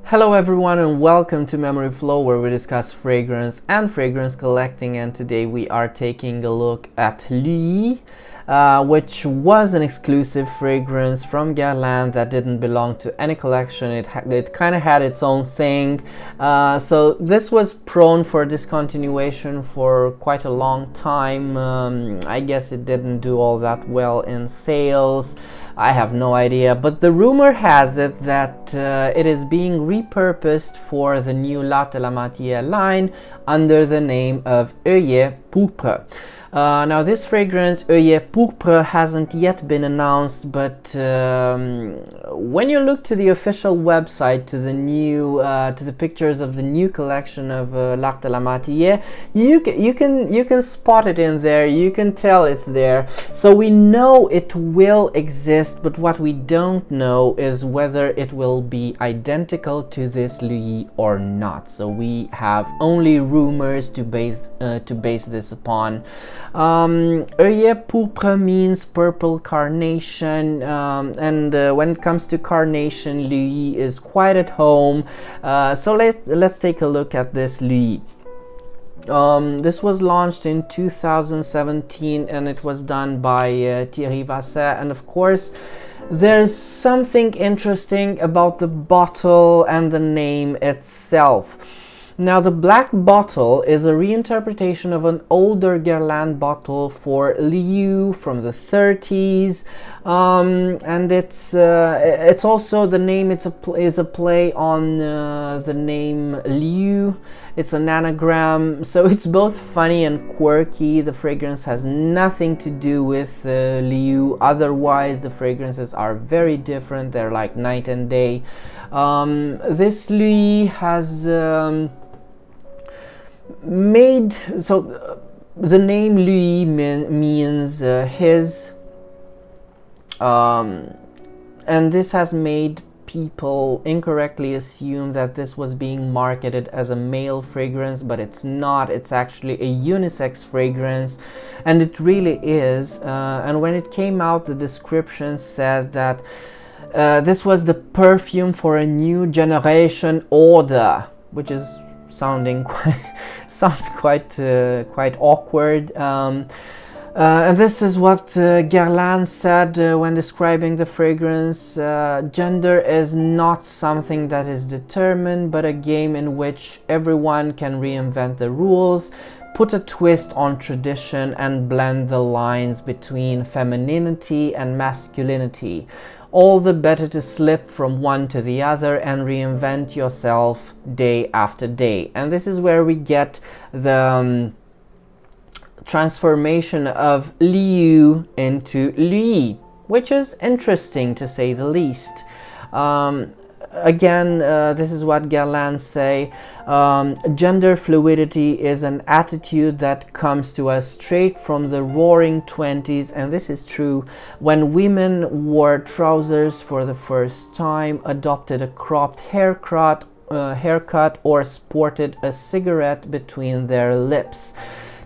Hello everyone and welcome to Memory Flow, where we discuss fragrance and fragrance collecting, and today we are taking a look at LUI, which was an exclusive fragrance from Guerlain that didn't belong to any collection. It kind of had its own thing, so this was prone for discontinuation for quite a long time. I guess it didn't do all that well in sales. I have no idea, but the rumor has it that it is being repurposed for the new Matière line under the name of Œillet Pourpre. Now this fragrance, Oeillet Pourpre, hasn't yet been announced, but when you look to the official website, to the new, to the pictures of the new collection of L'Art de la Matière, you can spot it in there. You can tell it's there. So we know it will exist, but what we don't know is whether it will be identical to this LUI or not. So we have only rumors to base this upon. Oeillet Pourpre means purple carnation, and when it comes to carnation, LUI is quite at home. So let's take a look at this LUI. This was launched in 2017 and it was done by Thierry Vasset, and of course there's something interesting about the bottle and the name itself. Now, the black bottle is a reinterpretation of an older Guerlain bottle for LUI from the 30s, and it's also, the name is a play on the name LUI. It's an anagram, so it's both funny and quirky. The fragrance has nothing to do with LUI. Otherwise, the fragrances are very different. They're like night and day. This LUI has the name LUI means his, and this has made people incorrectly assume that this was being marketed as a male fragrance, but it's not. It's actually a unisex fragrance, and it really is. And when it came out, the description said that this was the perfume for a new generation order, which is sounds quite awkward. And this is what Guerlain said when describing the fragrance. Gender is not something that is determined, but a game in which everyone can reinvent the rules, put a twist on tradition, and blend the lines between femininity and masculinity. All the better to slip from one to the other and reinvent yourself day after day. And this is where we get the transformation of LUI into LUI, which is interesting to say the least. Again, this is what Guerlain say. Gender fluidity is an attitude that comes to us straight from the roaring 20s, and this is true. When women wore trousers for the first time, adopted a cropped haircut, or sported a cigarette between their lips.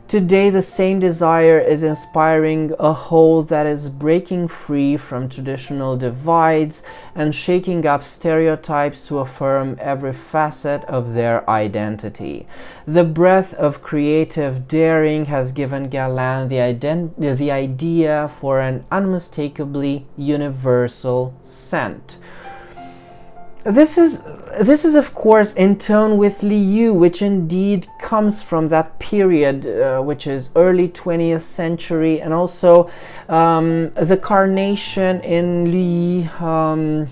Today, the same desire is inspiring a whole that is breaking free from traditional divides and shaking up stereotypes to affirm every facet of their identity. The breadth of creative daring has given Guerlain the idea for an unmistakably universal scent. This is of course in tone with LUI, which indeed comes from that period, which is early 20th century, and also the carnation in LUI,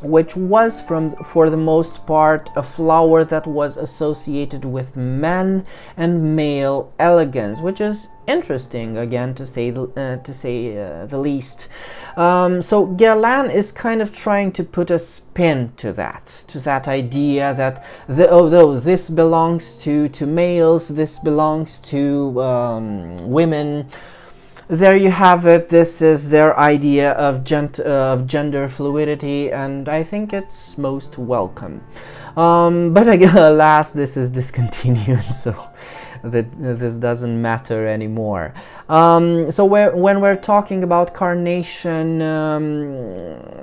which was for the most part a flower that was associated with men and male elegance, which is interesting, again, to say the least. So Guerlain is kind of trying to put a spin to that idea that although this belongs to males, this belongs to women. There you have it. This is their idea of gender fluidity, and I think it's most welcome. But again, alas, this is discontinued, so that this doesn't matter anymore. So when we're talking about Carnation,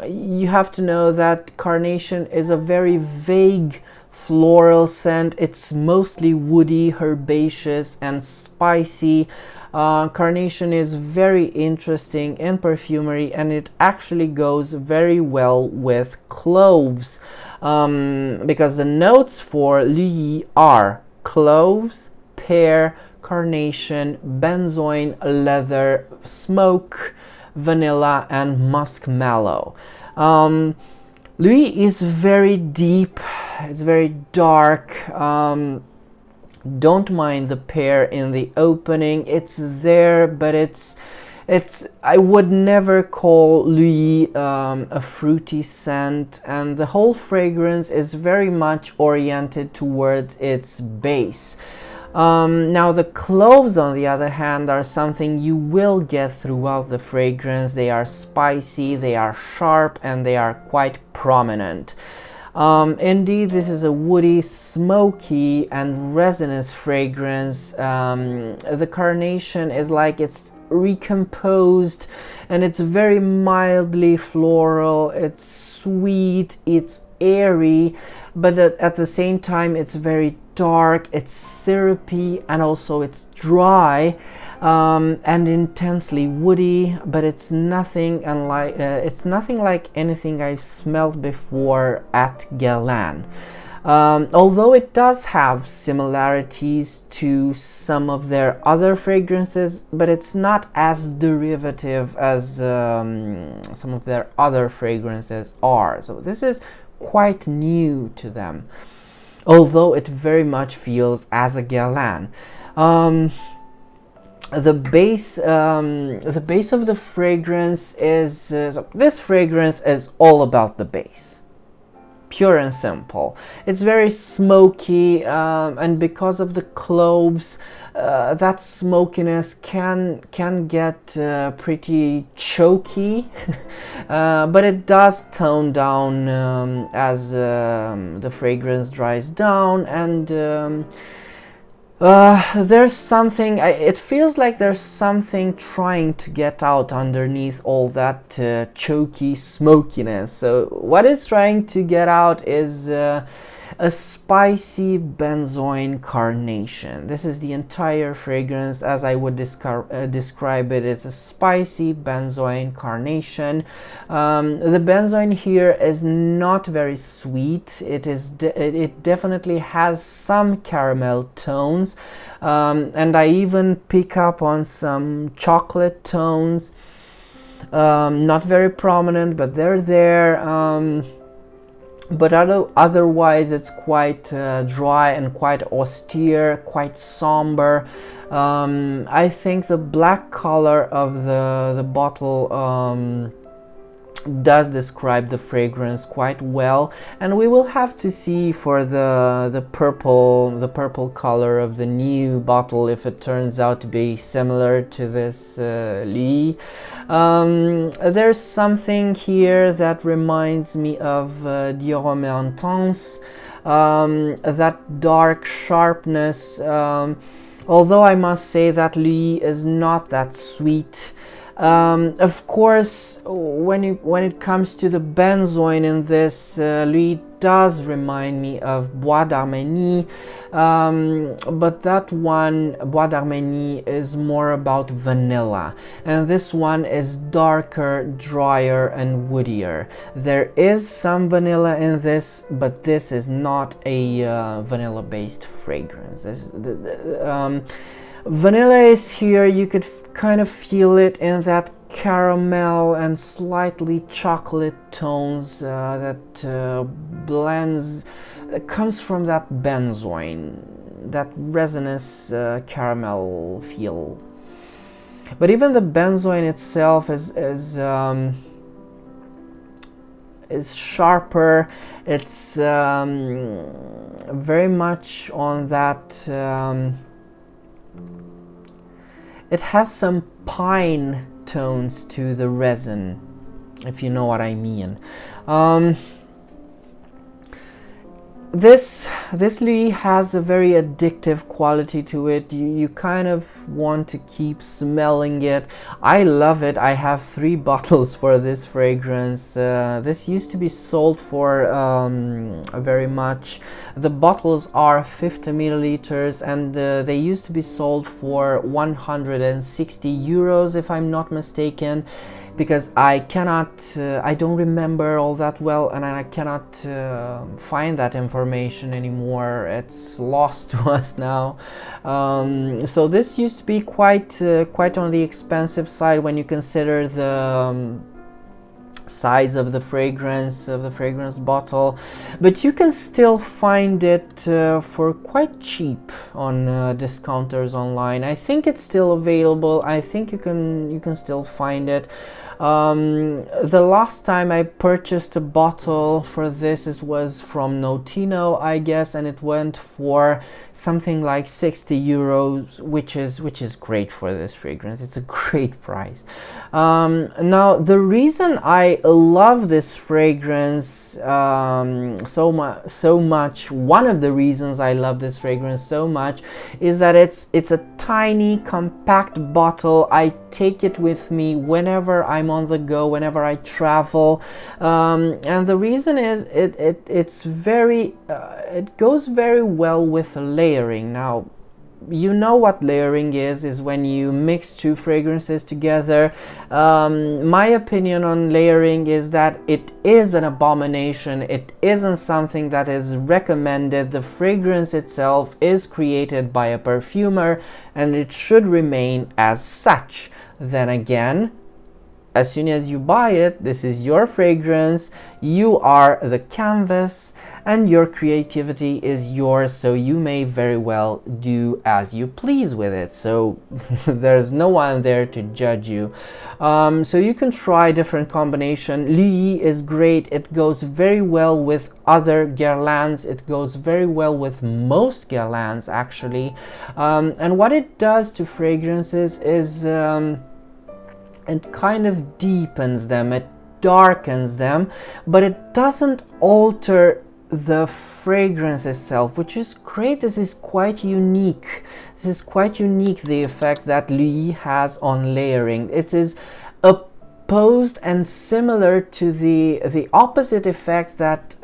you have to know that Carnation is a very vague floral scent. It's mostly woody, herbaceous, and spicy. Carnation is very interesting in perfumery, and it actually goes very well with cloves, because the notes for LUI are cloves, pear, carnation, benzoin, leather, smoke, vanilla, and muskmallow. LUI is very deep, it's very dark. Don't mind the pear in the opening, it's there, but it's I would never call LUI a fruity scent, and the whole fragrance is very much oriented towards its base. Now the cloves, on the other hand, are something you will get throughout the fragrance. They are spicy, they are sharp, and they are quite prominent. Indeed, this is a woody, smoky, and resinous fragrance. The Carnation is like it's recomposed, and it's very mildly floral, it's sweet, it's airy, but at the same time it's very dark, it's syrupy, and also it's dry, and intensely woody, but it's nothing like anything I've smelled before at Guerlain. Although it does have similarities to some of their other fragrances, but it's not as derivative as some of their other fragrances are. So this is quite new to them, although it very much feels as a Guerlain. The base of the fragrance is so this fragrance is all about the base, pure and simple. It's very smoky, and because of the cloves, that smokiness can get pretty choky, but it does tone down as the fragrance dries down, and there's something, it feels like there's something trying to get out underneath all that choky smokiness. So what is trying to get out is a spicy benzoin carnation. This is the entire fragrance as I would describe it. It's a spicy benzoin carnation. The benzoin here is not very sweet. It definitely has some caramel tones, and I even pick up on some chocolate tones. Not very prominent, but they're there. But otherwise it's quite dry and quite austere, quite somber. I think the black color of the bottle does describe the fragrance quite well, and we will have to see for the purple color of the new bottle if it turns out to be similar to this LUI. There's something here that reminds me of Dior Intense, that dark sharpness, although I must say that LUI is not that sweet. Of course, when it comes to the benzoin in this, LUI does remind me of Bois d'Arménie, but that one, Bois d'Arménie, is more about vanilla, and this one is darker, drier, and woodier. There is some vanilla in this, but this is not a vanilla-based fragrance. Vanilla is here, you could kind of feel it in that caramel and slightly chocolate tones that blends, comes from that benzoin, that resinous caramel feel. But even the benzoin itself is sharper. It's very much on that. It has some pine tones to the resin, if you know what I mean. this Lui has a very addictive quality to it. You kind of want to keep smelling it. I love it. I have 3 bottles for this fragrance. This used to be sold for very much. The bottles are 50 milliliters, and they used to be sold for 160 euros if I'm not mistaken, because I don't remember all that well, and I cannot find that information anymore. It's lost to us now. So this used to be quite on the expensive side when you consider the size of the fragrance bottle, but you can still find it for quite cheap on discounters online. I think it's still available. I think you can still find it. The last time I purchased a bottle for this, it was from Notino, I guess, and it went for something like 60 euros, which is great for this fragrance. It's a great price. Now, the reason I love this fragrance so much, one of the reasons I love this fragrance so much, is that it's a tiny, compact bottle. I take it with me whenever I'm on the go, whenever I travel, and the reason is it's very it goes very well with layering. Now, you know what layering is when you mix 2 fragrances together. My opinion on layering is that it is an abomination. It isn't something that is recommended. The fragrance itself is created by a perfumer, and it should remain as such. Then again, as soon as you buy it, this is your fragrance, you are the canvas, and your creativity is yours, so you may very well do as you please with it. So there's no one there to judge you. So you can try different combination. LUI is great. It goes very well with other Guerlains. It goes very well with most Guerlains, actually. And what it does to fragrances is it kind of deepens them, it darkens them, but it doesn't alter the fragrance itself, which is great. This is quite unique. The effect that LUI has on layering. It is opposed and similar to the opposite effect that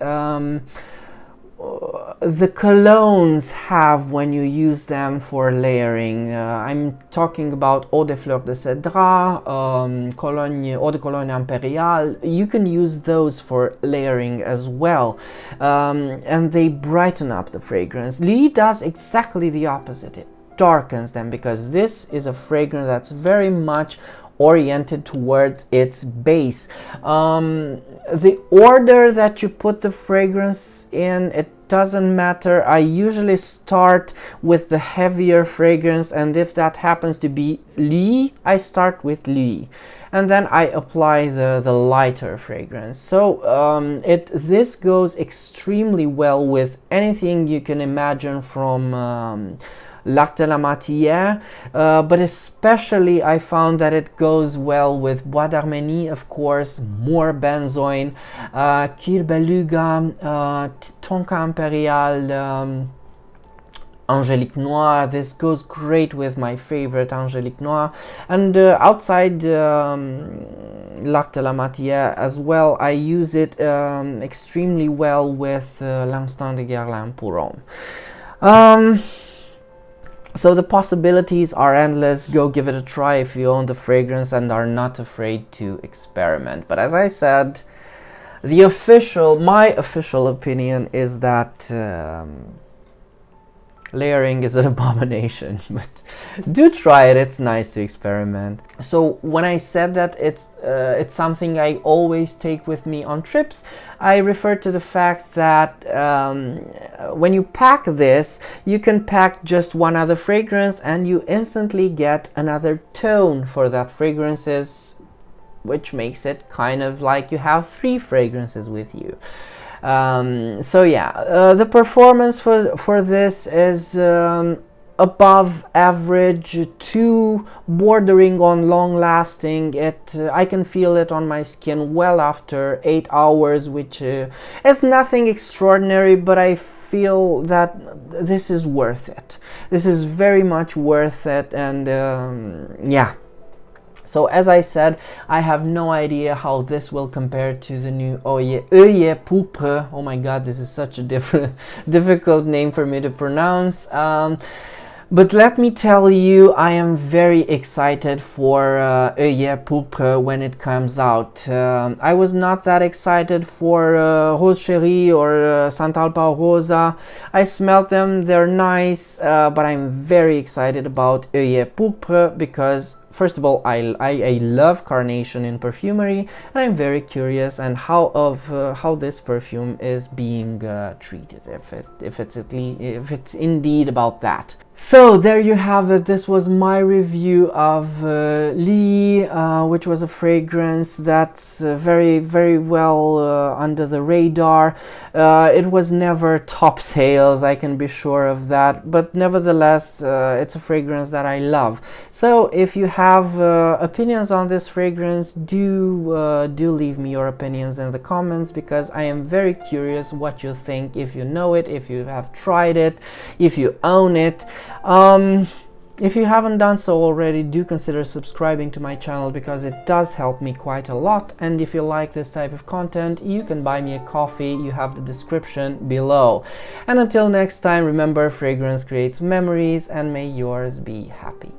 the colognes have when you use them for layering. I'm talking about Eau de Fleur de Cédrat, Eau de Cologne Impériale. You can use those for layering as well, and they brighten up the fragrance. LUI does exactly the opposite. It darkens them, because this is a fragrance that's very much oriented towards its base. The order that you put the fragrance in, it doesn't matter. I usually start with the heavier fragrance, and if that happens to be LUI, I start with LUI, and then I apply the lighter fragrance. So this goes extremely well with anything you can imagine from L'Art de la Matière, but especially I found that it goes well with Bois d'Arménie, of course, more Benzoin, Cuir Beluga, Tonka Impériale, Angélique Noire. This goes great with my favorite Angélique Noire, and outside L'Art de la Matière as well, I use it extremely well with L'Instant de Guerlain pour Homme. So the possibilities are endless. Go give it a try if you own the fragrance and are not afraid to experiment. But as I said, my official opinion is that layering is an abomination, but do try it. It's nice to experiment. So when I said that it's something I always take with me on trips, I refer to the fact that when you pack this, you can pack just one other fragrance and you instantly get another tone for that fragrances, which makes it kind of like you have 3 fragrances with you. So yeah, the performance for this is above average to bordering on long lasting. I can feel it on my skin well after 8 hours, which is nothing extraordinary, but I feel that this is worth it. This is very much worth it, and yeah. So as I said, I have no idea how this will compare to the new Œillet Pourpre. Oh my god, this is such a difficult name for me to pronounce. But let me tell you, I am very excited for Œillet Pourpre when it comes out. I was not that excited for Rose Chérie or Santal Pau Rosa. I smelled them, they're nice, but I'm very excited about Œillet Pourpre because first of all, I love Carnation in perfumery, and I'm very curious and how this perfume is being treated, if it's indeed about that. So there you have it. This was my review of LUI, which was a fragrance that's very well under the radar. It was never top sales, I can be sure of that, but nevertheless it's a fragrance that I love. So if you have opinions on this fragrance, do leave me your opinions in the comments, because I am very curious what you think, if you know it, if you have tried it, if you own it. If you haven't done so already, do consider subscribing to my channel, because it does help me quite a lot. And if you like this type of content, you can buy me a coffee. You have the description below. And until next time, remember, fragrance creates memories, and may yours be happy.